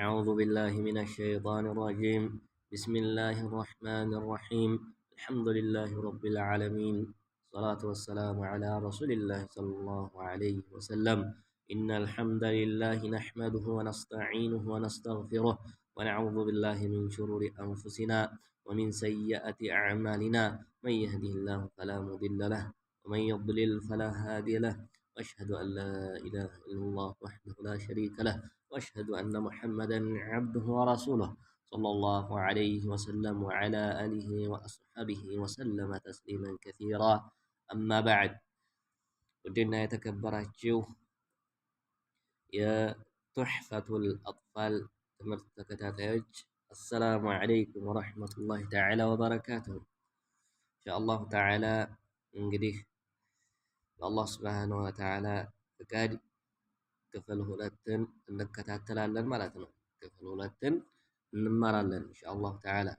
أعوذ بالله من الشيطان الرجيم. بسم الله الرحمن الرحيم. الحمد لله رب العالمين. الصلاة والسلام على رسول الله صلى الله عليه وسلم. إن الحمد لله نحمده ونستعينه ونستغفره ونعوذ بالله من شرور أنفسنا ومن سيئات أعمالنا. من يهده الله فلا مضل له ومن يضلل فلا هادي له. وأشهد أن لا إله إلا الله وحده لا شريك له وأشهد أن محمدا عبده ورسوله صلى الله عليه وسلم وعلى آله وأصحابه وسلم تسليما كثيرا. أما بعد، ودنا يتكبراتشو يا تحفة الأطفال تمرت تكتاتيج. السلام عليكم ورحمة الله تعالى وبركاته. إن شاء الله تعالى እንግዲህ الله سبحانه وتعالى فقاد ክፍል ሁለትን እንከታተላለን ማለት ነው። ክፍል ሁለትን እንማራለን ኢንሻአላህ ተዓላ።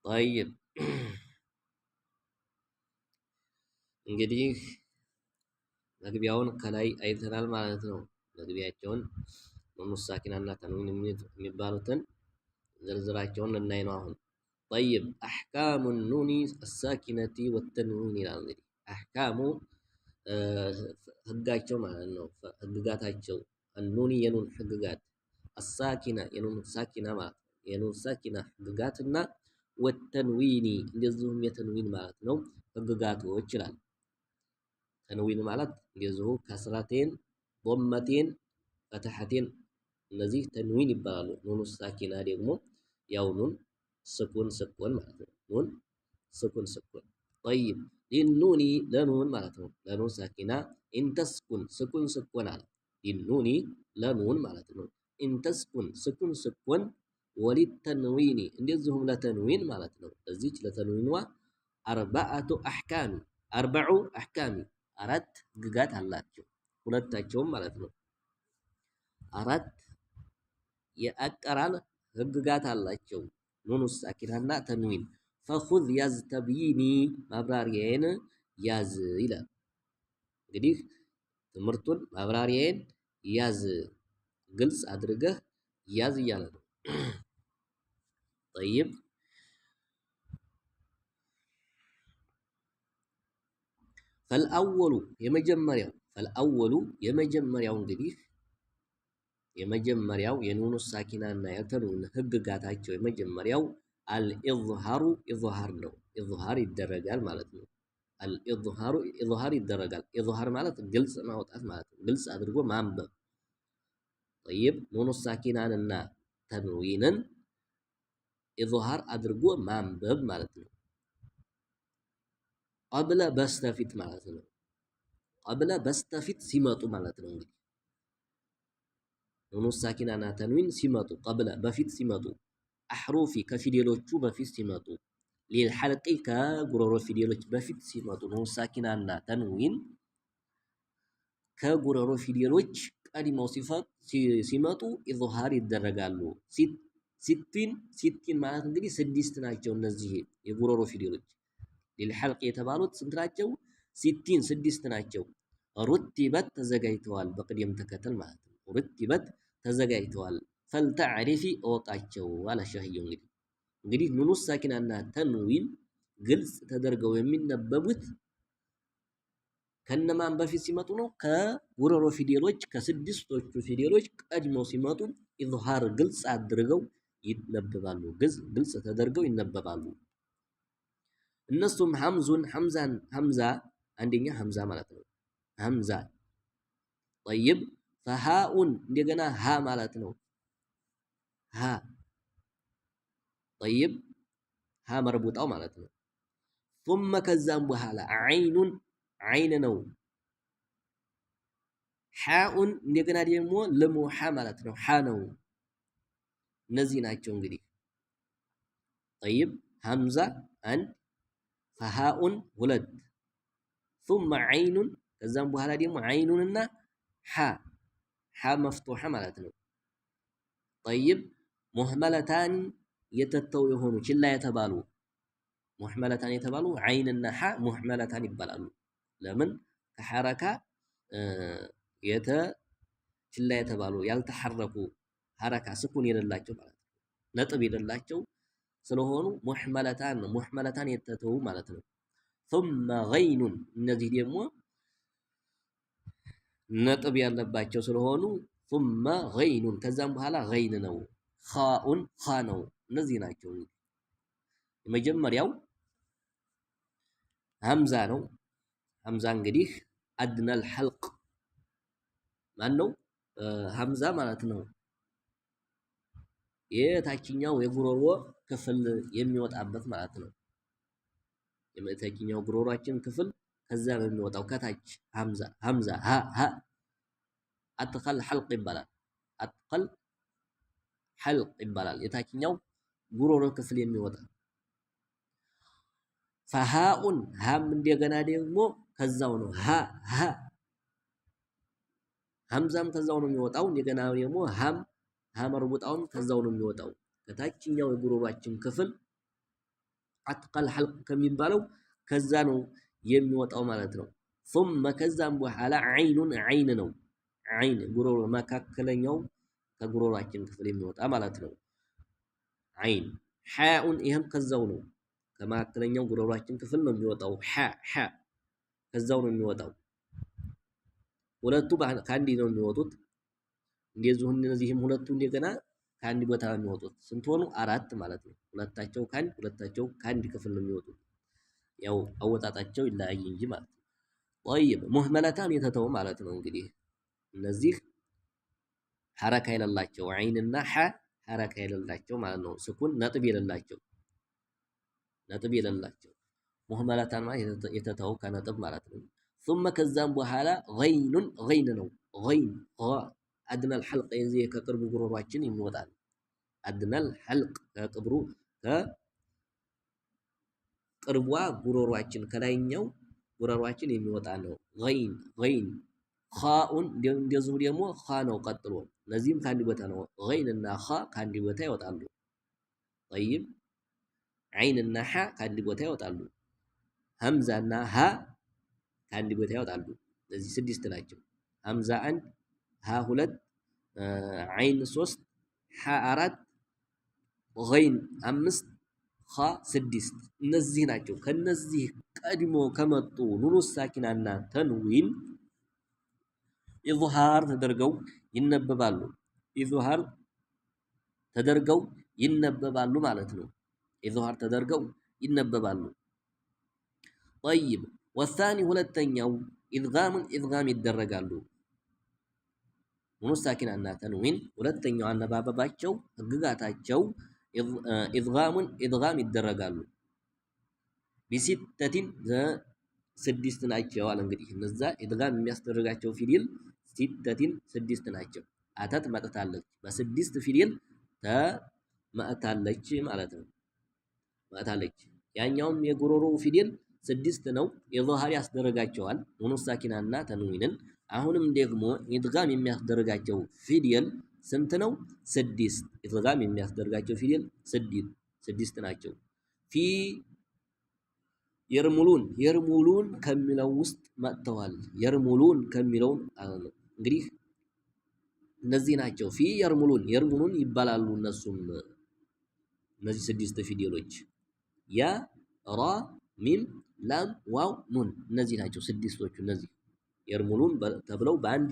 طيب እንግዲህ መግቢያውን ከላይ አይተናል ማለት ነው። መግቢያቸውን ኑን ሳኪናና ተንዊን የሚባሉትን ዝርዝራቸውን ልናይ ነው አሁን። طيب أحكام النون الساكنة والتنوين ይላል። እንግዲህ أحكام ህጋቸው ማለት ነው። ህግጋታቸው النون የኑን ህግጋት الساكنة የኑን ሳኪና ማለት ነው። የኑን ሳኪና ህግጋትና والتنوين እንደዚሁም የተንዊን ማለት ነው ህግጋቶች ይላል። ተንዊን ማለት እንደዚሁ ከስራቴን ضمቴን ፈትሐቴን እነዚህ ተንዊን ይባላሉ። ኑን ሳኪና ደግሞ ያው ኑን ስኩን ስኩን ማለት ነው። ኑን ስኩን ስኩን طيب للنون لنون معناته لنون ساكنة إن تسكن سكن سكون على للنون لنون معناته إن تسكن سكن سكون وللتنوين እንደዚሁም ለተንዊን ማለት ነው። እዚች ለተንዊንዋ أربعة أحكام أربع أحكام አራት ህግጋት አላቸው ሁለታቸውም ማለት ነው። አራት የአቀራር ህግጋት አላቸው ኑን ሳኪናና ተንዊን። فخذ ያዝ ተብይኒ ማብራሪያዬን ያዝ ይላል። እንግዲህ ትምህርቱን ማብራሪያዬን ያዝ ግልጽ አድርገህ ያዝ እያለ ነው። طيب فالأول የመጀመሪያው እንግዲህ የመጀመሪያው የኑኑ ሳኪናና የተንዊን ህግጋታቸው የመጀመሪያው አልኢዝሃሩ ኢዝሃር ነው። ኢዝሃር ይደረጋል ማለት ነው። አልኢዝሃሩ ኢዝሃር ይደረጋል። ኢዝሃር ማለት ግልጽ ማውጣት ማለት ነው። ግልጽ አድርጎ ማንበብ። طيب ኑኑ ሳኪናንና ተንዊንን ኢዝሃር አድርጎ ማንበብ ማለት ነው። ቀብለ በስተፊት ማለት ነው። ቀብለ በስተፊት ሲመጡ ማለት ነው። እንግዲህ ኑኑ ሳኪናና ተንዊን ሲመጡ ቀብለ በፊት ሲመጡ አሕሩፊ ከፊደሎቹ በፊት ሲመጡ ሊልሐልቂ ከጉሮሮ ፊደሎች በፊት ሲመጡ ኑን ሳኪናና ተንዊን ከጉሮሮ ፊደሎች ቀድመው ሲመጡ ኢዝሃር ይደረጋሉ። ሲቲን ማለት እንግዲህ ስድስት ናቸው። እነዚህ የጉሮሮ ፊደሎች ሊልሐልቂ የተባሉት ስንት ናቸው? ሲቲን ስድስት ናቸው። ሩቲበት ተዘጋጅተዋል በቅደም ተከተል ማለት ነው። ሩቲበት ተዘጋጅተዋል። ፈልተዕሪፊ እወቃቸው አለ ሸህየው። እንግዲህ ኑኑ ሳኪናና ተንዊን ግልጽ ተደርገው የሚነበቡት ከነማን በፊት ሲመጡ ነው? ከጉሮሮ ፊደሎች ከስድስቶቹ ፊደሎች ቀድመው ሲመጡ ኢዝሃር ግልጽ አድርገው ይነበባሉ። ግልጽ ተደርገው ይነበባሉ። እነሱም ሐምዛ አንደኛ ሐምዛ ማለት ነው። ሐምዛ طيب ፈሃኡን እንደገና ሃ ማለት ነው። ሃ طيب ሃ መርቡጣው ማለት ነው። ثم ከዛም በኋላ ዓይን ነው። ሓኡን እንደገና ደግሞ ለሙ ሓ ማለት ነው። ሓ ነው። እነዚህ ናቸው እንግዲህ طيب ሐምዛ አንድ ፈሃኡን ሁለት ثم ዓይኑን ከዛም በኋላ ደግሞ ዓይኑንና ሓ መፍቱሐ ማለት ነው። طيب ሙህመለታን የተተው የሆኑ ችላ የተባሉ ሙህመለታን የተባሉ ዓይንና ሓ ሙህመለታን ይባላሉ። ለምን? ከሐረካ ችላ የተባሉ ያልተሐረኩ ሐረካ ስኩን የሌላቸው ማለት ነው። ነጥብ የሌላቸው ስለሆኑ ሙሕመለታን የተተው ማለት ነው። ثم ገይኑን እነዚህ ደግሞ ነጥብ ያለባቸው ስለሆኑ ثم ገይኑን ከዛም በኋላ ገይን ነው። ኻኡን ኻ ነው። እነዚህ ናቸው። የመጀመሪያው ሀምዛ ነው። ሀምዛ እንግዲህ አድነል ሐልቅ ማን ነው? ሀምዛ ማለት ነው የታችኛው የጉሮሮ ክፍል የሚወጣበት ማለት ነው። የታችኛው ጉሮሯችን ክፍል ከዛ በሚወጣው ከታች ሀምዛ ሀ አጥኸል ሐልቅ ይባላል። አጥኸል ሐልቅ ይባላል። የታችኛው ጉሮሮ ክፍል የሚወጣ ፈሃኡን ሃም እንደገና ደግሞ ከዛው ነው። ሀምዛም ከዛው ነው የሚወጣው። እንደገና ደግሞ መርቡጣውም ከዛው ነው የሚወጣው። ከታችኛው የጉሮሯችን ክፍል አጥቀል ሐልቅ ከሚባለው ከዛ ነው የሚወጣው ማለት ነው። ثم ከዛም በኋላ ዐይኑን ዐይን ነው። ዐይን ጉሮሮ መካከለኛው ከጉሮሯችን ክፍል የሚወጣ ማለት ነው። ዐይን ሐኡን ይሄም ከዛው ነው ከመካከለኛው ጉሮሯችን ክፍል ነው የሚወጣው። ከዛው ነው የሚወጣው። ሁለቱ ከአንድ ነው የሚወጡት። እንደዚሁ እነዚህም ሁለቱ እንደገና ከአንድ ቦታ ነው የሚወጡት። ስንት ሆኑ? አራት ማለት ነው። ሁለታቸው ከአንድ ክፍል ነው የሚወጡት። ያው አወጣጣቸው ይለያይ እንጂ ማለት ነው። ጠይብ ሙህመለታን የተተው ማለት ነው። እንግዲህ እነዚህ ሐረካ የሌላቸው ዐይንና ሐ ሐረካ የሌላቸው ማለት ነው። ስኩን ነጥብ የሌላቸው ሙህመለታን ማለት የተተው ከነጥብ ማለት ነው። ثم ከዛም በኋላ ገይኑን ገይን ነው። ገይን አድነል ሐልቅ የዚህ ከቅርቡ ጉሮሯችን የሚወጣ ነው። አድነል ሐልቅ ከቅርቧ ጉሮሯችን ከላይኛው ጉሮሯችን የሚወጣ ነው። ገይን ኻኡን እንደዚሁ ደግሞ ኻ ነው ቀጥሎ። እነዚህም ከአንድ ቦታ ነው። ገይንና ኻ ከአንድ ቦታ ይወጣሉ። ጠይብ ዐይንና ሐ ከአንድ ቦታ ይወጣሉ። ሀምዛና ሀ ከአንድ ቦታ ይወጣሉ። እነዚህ ስድስት ናቸው። ሀምዛ 1 ሀ 2 ዐይን 3 ሐ 4 ገይን 5 ኻ 6 እነዚህ ናቸው። ከነዚህ ቀድሞ ከመጡ ኑኑ ሳኪናና ተንዊን ኢዝሃር ተደርገው ይነበባሉ ማለት ነው። ኢዝሃር ተደርገው ይነበባሉ። ጠይብ ወሳኒ ሁለተኛው ኢድጋም ይደረጋሉ። ኑኑ ሳኪናና ተንዊን ሁለተኛው አነባበባቸው ህግጋታቸው ኢድጋም ይደረጋሉ። ቢሲተቲን ስድስት ናቸው አለ። እንግዲህ እነዛ ኢድጋም የሚያስደርጋቸው ፊደል ሲተቲን ስድስት ናቸው። አተት መጥታለች በስድስት ፊደል ተመእታለች ማለት ነው። መእታለች ያኛውም የጉሮሮ ፊደል ስድስት ነው። ኢዝሃር ያስደረጋቸዋል ኑኑ ሳኪናና ተንዊንን። አሁንም ደግሞ ኢድጋም የሚያስደርጋቸው ፊደል ስንት ነው? ስድስት። ኢድጋም የሚያስደርጋቸው ፊደል ስድስት ናቸው። ፊ የርሙሉን ከሚለው ውስጥ መጥተዋል። የርሙሉን ከሚለው እንግዲህ እነዚህ ናቸው። ፊ የርሙሉን ይባላሉ። እነሱም እነዚህ ስድስት ፊደሎች ያ ራ ሚም ላም ዋው ኑን እነዚህ ናቸው ስድስቶቹ። እነዚህ የርሙሉን ተብለው በአንድ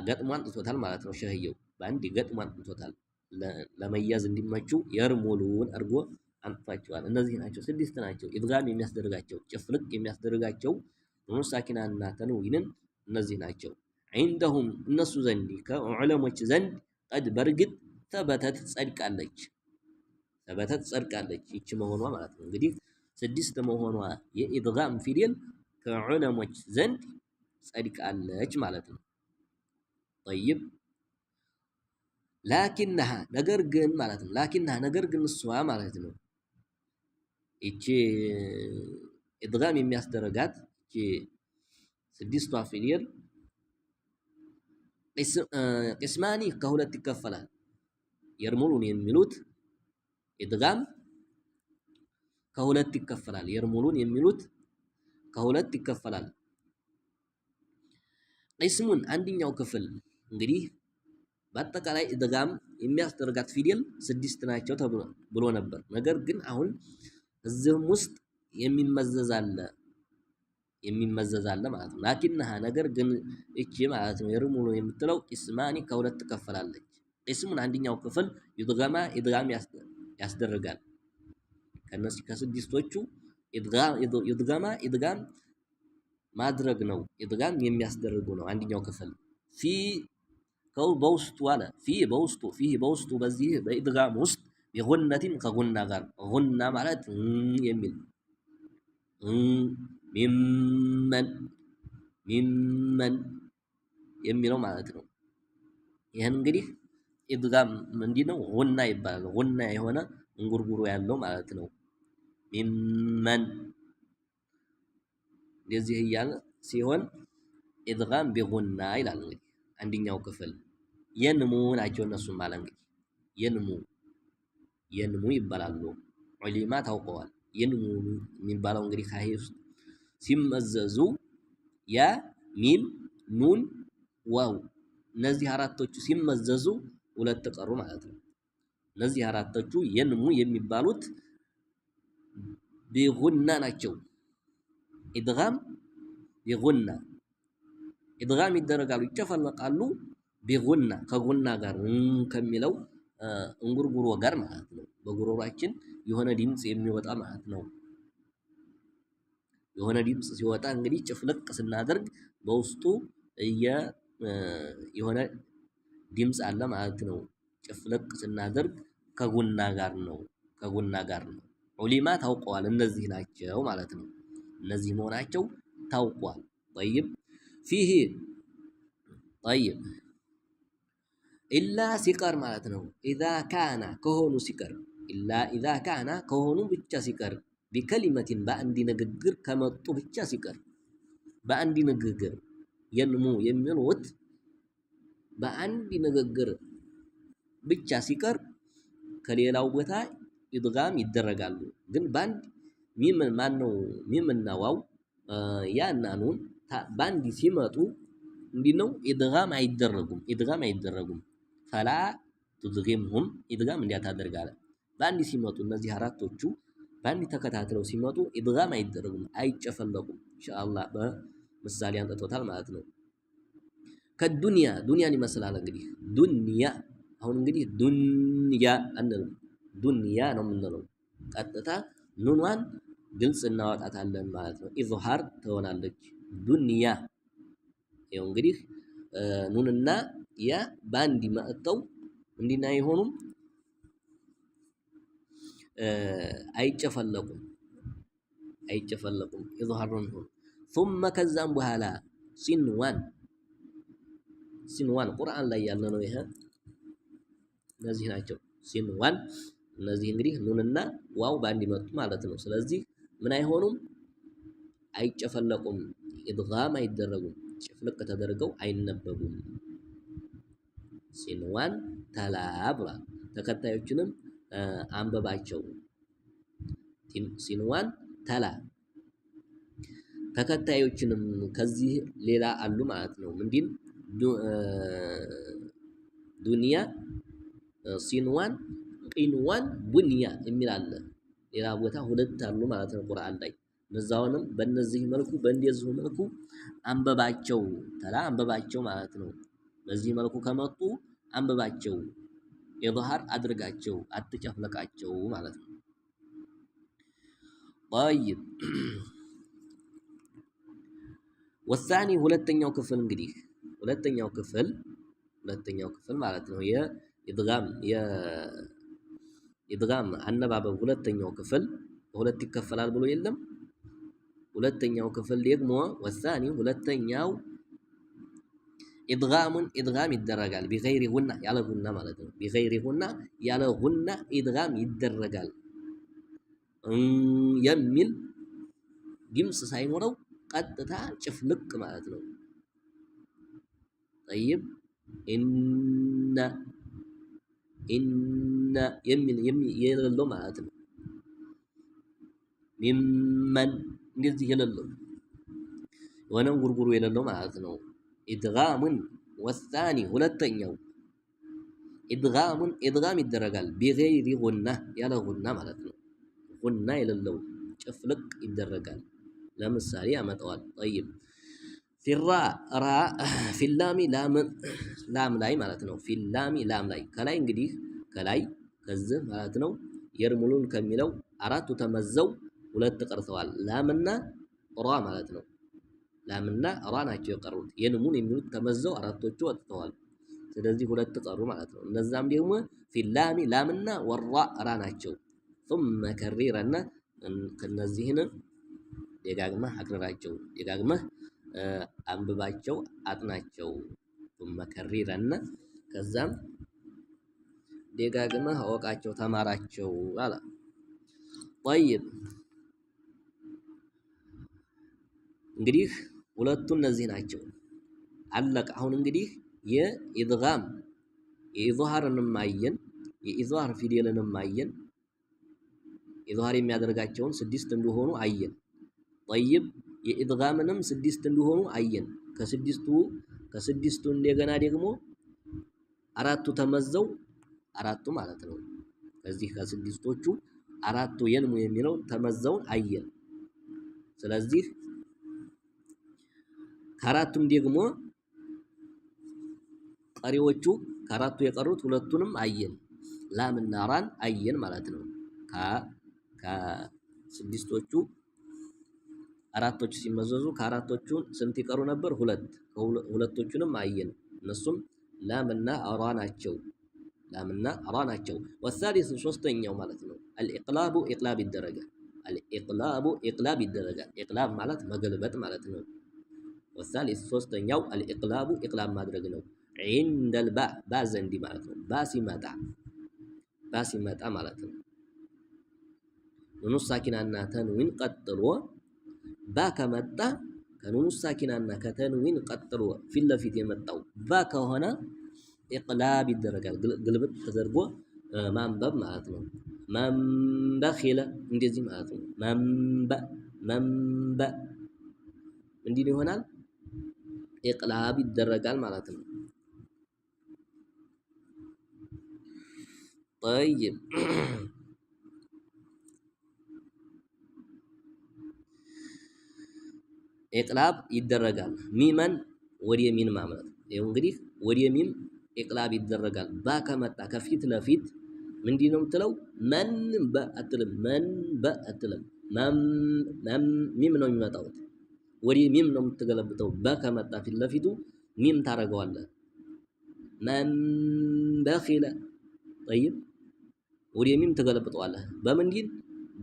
ገጥሞ አንጥቶታል ማለት ነው። ሸህየው በአንድ ገጥሞ አንጥቶታል። ለመያዝ እንዲመቹ የርሙሉን አድርጎ አንጥቷቸዋል። እነዚህ ናቸው ስድስት ናቸው። ኢድጋም የሚያስደርጋቸው ጭፍልቅ የሚያስደርጋቸው ኑኑ ሳኪናና ተንዊንን እነዚህ ናቸው። ዒንደሁም እነሱ ዘንድ ከዑለሞች ዘንድ ቀድ በርግጥ ተበተት ጸድቃለች ይቺ መሆኗ ማለት ነው። እንግዲህ ስድስት መሆኗ የኢድጋም ፊደል ከዑለሞች ዘንድ ጸድቃለች ማለት ነው። ጠይብ ላኪንሃ ነገር ግን ማለት ነው። ላኪንሃ ነገር ግን እሷ ማለት ነው። ይቺ ኢድጋም የሚያስደረጋት ይቺ ስድስቷ ፊደል ቂስማኒ ከሁለት ይከፈላል። የርሙሉን የሚሉት ኢድጋም ከሁለት ይከፈላል። የርሙሉን የሚሉት ከሁለት ይከፈላል። ቂስሙን አንደኛው ክፍል እንግዲህ በአጠቃላይ ኢድጋም የሚያስደርጋት ፊደል 6 ናቸው ብሎ ነበር። ነገር ግን አሁን እዚህም ውስጥ የሚመዘዝ አለ ማለት ነው። ላኪንሃ ነገር ግን እቺ ማለት ነው የርሙሉ የምትለው ቂስማኒ ከሁለት ትከፈላለች። ቂስሙን አንደኛው ክፍል ኢድጋም ያስደርጋል። ከነዚህ ከስድስቶቹ ኢድጋም ማድረግ ነው። ኢድጋም የሚያስደርጉ ነው አንደኛው ክፍል ፊ በውስጡ አለ በውስጡ በዚህ በኢድጋም ውስጥ ቢጉነቲን ከጉና ጋር ጉና ማለት የሚል ሚመን የሚለው ማለት ነው። ይህን እንግዲህ ኢድጋም ምንድነው? ጉና ይባላል። ጉና የሆነ እንጉርጉሮ ያለው ማለት ነው። ሚመን እንደዚህ እያለ ሲሆን ኢድጋም ቢጉና ይላል። እንግዲህ አንደኛው ክፍል የንሙ ናቸው እነሱም ማለት እንግዲህ የንሙ ይባላሉ። ዑሊማ ታውቀዋል። የንሙ የሚባለው እንግዲህ ከዚህ ውስጥ ሲመዘዙ ያ ሚም ኑን ዋው እነዚህ አራቶቹ ሲመዘዙ ሁለት ቀሩ ማለት ነው። እነዚህ አራቶቹ የንሙ የሚባሉት ቢጉና ናቸው። ኢድጋም ቢጉና ኢድጋም ይደረጋሉ ይጨፈለቃሉ ቢጉና ከጉና ጋር ከሚለው እንጉርጉሮ ጋር ማለት ነው። በጉሮሯችን የሆነ ድምጽ የሚወጣ ማለት ነው። የሆነ ድምጽ ሲወጣ እንግዲህ ጭፍልቅ ስናደርግ በውስጡ የሆነ ድምጽ አለ ማለት ነው። ጭፍልቅ ስናደርግ ከጉና ጋር ነው። ዑሊማ ታውቀዋል እነዚህ ናቸው ማለት ነው። እነዚህ መሆናቸው ታውቋል። ጠይብ ፊህ ጠይብ ኢላ ሲቀር ማለት ነው። ኢዛ ካና ከሆኑ ሲቀር ኢላ ኢዛ ካና ከሆኑ ብቻ ሲቀር ቢከሊመቲን በአንድ ንግግር ከመጡ ብቻ ሲቀር በአንድ ንግግር የንሙ የሚሉት በአንድ ንግግር ብቻ ሲቀር ከሌላው ቦታ ኢድጋም ይደረጋሉ። ግን በአንድ ሚምና ዋው ያና ኑን በአንድ ሲመጡ እንዲነው ኢድጋም አይደረጉም። ፈላ ቱድጊምሁም ኢድጋም እንዲያታደርጋለ በአንድ ሲመጡ እነዚህ አራቶቹ በአንድ ተከታትለው ሲመጡ ኢድጋም አይደረጉም፣ አይጨፈለቁም። ኢንሻአላህ በምሳሌ አንጥቶታል ማለት ነው። ከዱንያ ዱንያን ይመስላል እንግዲህ ዱንያ አሁን እንግዲህ ዱንያ አንልም ዱንያ ነው የምንለው። ቀጥታ ኑኗን ግልጽ እናወጣታለን ማለት ነው። ኢዝሃር ትሆናለች ዱንያ። ይኸው እንግዲህ ኑንና ያ ባንዲ መጥተው እንዲና አይሆኑም፣ አይጨፈለቁም ኢዝሃር ነው የሚሆኑ። ثم ከዛም በኋላ ሲንዋን ቁርአን ላይ ያለ ነው ይሄ። እነዚህ ናቸው ሲንዋን። እነዚህ እንግዲህ ኑንና ዋው ባንዲ መጡ ማለት ነው። ስለዚህ ምን አይሆኑም፣ አይጨፈለቁም፣ ኢድጋም አይደረጉም፣ ጭፍልቅ ተደርገው አይነበቡም። ሲንዋን ተላ ብሏል። ተከታዮችንም አንበባቸው። ሲንዋን ተላ ተከታዮችንም ከዚህ ሌላ አሉ ማለት ነው። ምንድን ዱንያ፣ ሲንዋን፣ ቂንዋን፣ ቡንያ የሚል አለ። ሌላ ቦታ ሁለት አሉ ማለት ነው ቁርአን ላይ። እነዛውንም በእነዚህ መልኩ በእንደዚሁ መልኩ አንበባቸው ተላ አንበባቸው ማለት ነው። በዚህ መልኩ ከመጡ አንበባቸው፣ ኢዝሃር አድርጋቸው፣ አትጨፍለቃቸው ማለት ነው። ጠይብ ወሳኒ ሁለተኛው ክፍል እንግዲህ ሁለተኛው ክፍል ማለት ነው የኢድጋም አነባበብ ሁለተኛው ክፍል በሁለት ይከፈላል ብሎ የለም። ሁለተኛው ክፍል ደግሞ ወሳኒ ሁለተኛው ኢድጋም ይደረጋል። ቢገይሪ ጉና ያለ ጉና ማለት ነው። ቢገይሪ ጉና ያለ ጉና ኢድጋም ይደረጋል የሚል ድምጽ ሳይኖረው ቀጥታ ጭፍልቅ ማለት ነው። ጠይብ ኢነ የሚል የሌለው ማለት ነው። ሚመን እንደዚህ የሌለው የሆነም ጉርጉሩ የሌለው ማለት ነው። ኢድጋሙን ወሳኒ ሁለተኛው ኢድጋም ይደረጋል ቢገይሪ ጉና ያለ ጉና ማለት ነው። ጉና የሌለው ጭፍልቅ ይደረጋል። ለምሳሌ ያመጣዋል። ጠይብ ፊራ ራ ፊላሚ ላም ላይ ማለት ነው። ፊላሚ ላም ላይ ከላይ እንግዲህ ከላይ ከዚህ ማለት ነው የርሙሉን ከሚለው አራቱ ተመዘው ሁለት ቀርተዋል። ላምና ራ ማለት ነው። ላምና ራ ናቸው የቀሩት። የንሙን የሚሉት ተመዘው አራቶቹ ወጥተዋል። ስለዚህ ሁለት ቀሩ ማለት ነው። እነዛም ደግሞ ፊላሚ ላምና ወራ ራ ናቸው። ثم ከሪረና ከነዚህን ደጋግመህ አክርራቸው፣ ደጋግመህ አንብባቸው፣ አጥናቸው። ثم ከሪረና ከዛም ደጋግመህ አወቃቸው፣ ተማራቸው አለ። ጠይብ እንግዲህ ሁለቱ እነዚህ ናቸው። አለቀ። አሁን እንግዲህ የኢድጋም የኢዝሃርንም አየን፣ የኢዝሃር ፊደልንም አየን። ኢዝሃር የሚያደርጋቸውን 6 እንደሆኑ አየን። ጠይብ የኢድጋምንም 6 እንደሆኑ አየን። ከስድስቱ እንደገና ደግሞ አራቱ ተመዘው አራቱ ማለት ነው። ከዚህ ከስድስቶቹ አራቱ የንሙ የሚለው ተመዘውን አየን። ስለዚህ ከአራቱም ደግሞ ቀሪዎቹ ከአራቱ የቀሩት ሁለቱንም አየን። ላምና ራን አየን ማለት ነው። ከስድስቶቹ አራቶቹ ሲመዘዙ ከአራቶቹ ስንት ይቀሩ ነበር? ሁለቶቹንም አየን። እነሱም ላምና ራ ናቸው። ላምና ራ ናቸው። ወሳሊስ ሶስተኛው ማለት ነው አልኢቅላቡ ኢቅላብ ይደረጋል። አልኢቅላቡ ኢቅላብ ይደረጋል። ኢቅላብ ማለት መገልበጥ ማለት ነው። ወሳሊስ ሶስተኛው አልኢቅላቡ ኢቅላብ ማድረግ ነው። ዒንደል ባ ዘንዲ ማለት ነው። ባ ሲመጣ ማለት ነው። ኑኑ ሳኪናና ተንዊን ቀጥሎ ባ ከመጣ ከኑኑ ሳኪናና ከተንዊን ቀጥሎ ፊት ለፊት የመጣው ባ ከሆነ ኢቅላብ ይደረጋል። ግልብጥ ተደርጎ ማንበብ ማለት ነው። መንበኺለ እንደዚህ ማለት ነው። መንበ እንዲህ ይሆናል። ኢቅላብ ይደረጋል ማለት ነው። ጠይብ ኢቅላብ ይደረጋል። ሚመን ወደ ሚን ማለት ነው። ይኸው እንግዲህ ወደ ሚም ኢቅላብ ይደረጋል። ባ ከመጣ ከፊት ለፊት ምንድን ነው የምትለው? መን በ አትልም። መን በ አትልም። ሚም ነው የሚመጣው። ወደ ሚም ነው የምትገለብጠው። በ ከመጣ ፊት ለፊቱ ሚም ታደርገዋለህ። መንበኺለ ጠይብ ወደ ሚም ትገለብጠዋለህ። በምንድን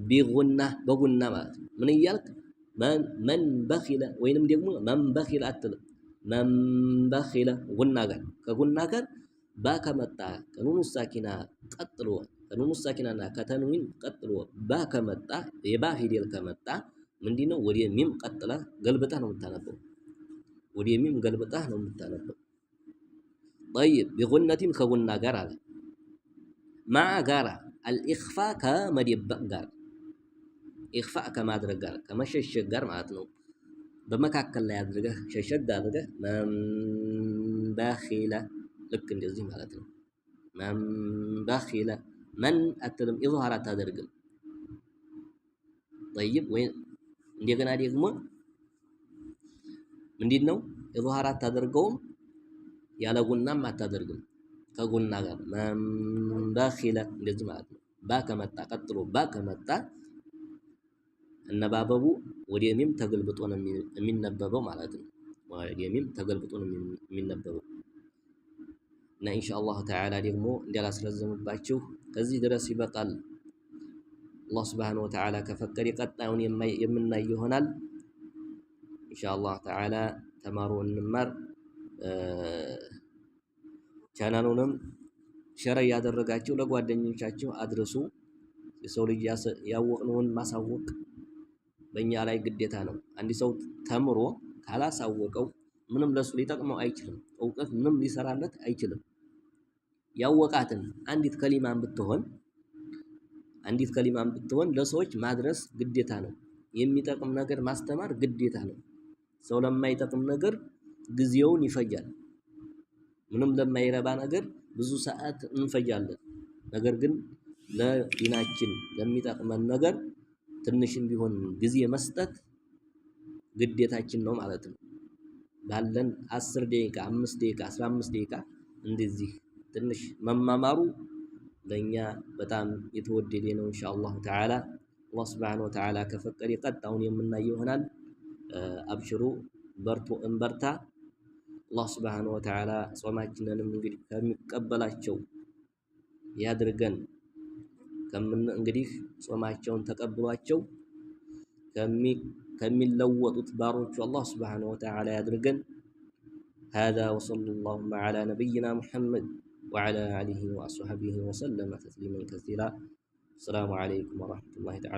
ቢጉና በጉና ማለት ነው። ምን እያልክ መንበኺለ ወይንም ደግሞ መንበኺለ አትልም። መንበኺለ ጉና ጋር ከጉና ጋር ባ ከመጣ ከኑኑ ሳኪና ቀጥሎ ከኑኑ ሳኪናና ከተንዊን ቀጥሎ ባ ከመጣ የባ ፊደል ከመጣ ምንድነው? ወደ ሚም ቀጥለህ ገልብጠህ ነው የምታነበው። ወደ ሚም ገልብጠህ ነው የምታነበው። ጠይብ ቢጉነቲን ከጉና ጋር አለ ማዓ ጋራ አልኢኽፋ ከመደበቅ ጋር ኢኽፋ ከማድረግ ጋር ከመሸሸግ ጋር ማለት ነው። በመካከል ላይ አድርገህ ሸሸግ አድርገህ መንበኺለ ልክ እንደዚህ ማለት ነው። መንበኺለ መን አትልም። ኢዝሃር አታደርግም። ጠይብ ወይ እንደገና ደግሞ ምንድን ነው ኢዝሃር አታደርገውም፣ ያለ ጉናም አታደርግም። ከጉና ጋር መንበኺለ እንደዚህ ማለት ነው። ባ ከመጣ ቀጥሎ ባ ከመጣ አነባበቡ ወደ ሚም ተገልብጦ ነው የሚነበበው ማለት ነው። ወደ ሚም ተገልብጦ ነው የሚነበበው። እና ኢንሻአላህ ተዓላ ደግሞ እንዳላስረዘምባችሁ ከዚህ ድረስ ይበቃል። አላህ ሱብሓነሁ ወተዓላ ከፈቀደ ቀጣዩን የምናይ ይሆናል። ኢንሻአላህ ተዓላ ተማሩ፣ እንማር። ቻናሉንም ሸር ያደረጋችሁ ለጓደኞቻችሁ አድርሱ። የሰው ልጅ ያወቅነውን ማሳወቅ በእኛ ላይ ግዴታ ነው። አንድ ሰው ተምሮ ካላሳወቀው ምንም ለሱ ሊጠቅመው አይችልም። እውቀት ምንም ሊሰራለት አይችልም። ያወቃትን አንዲት ከሊማን ብትሆን ለሰዎች ማድረስ ግዴታ ነው። የሚጠቅም ነገር ማስተማር ግዴታ ነው። ሰው ለማይጠቅም ነገር ጊዜውን ይፈጃል። ምንም ለማይረባ ነገር ብዙ ሰዓት እንፈጃለን። ነገር ግን ለዲናችን ለሚጠቅመን ነገር ትንሽም ቢሆን ጊዜ መስጠት ግዴታችን ነው ማለት ነው። ባለን 10 ደቂቃ 5 ደቂቃ 15 ደቂቃ እንደዚህ ትንሽ መማማሩ ለኛ በጣም የተወደደ ነው ኢንሻአላህ ተዓላ። አላህ ሱብሓነሁ ወተዓላ ከፈቀደ ቀጣውን የምናየው ይሆናል። አብሽሩ በርቱ እንበርታ። አላህ ሱብሓነሁ ወተዓላ ጾማችንንም እንግዲህ ከሚቀበላቸው ያድርገን። እንግዲህ ጾማቸውን ተቀብሏቸው ከሚለወጡት ባሮቹ አላህ ሱብሓነሁ ወተዓላ ያድርገን። هذا وصلى اللهم على نبينا محمد وعلى آله وأصحابه وسلم تسليما كثيرا. السلام عليكم ورحمة الله تعالى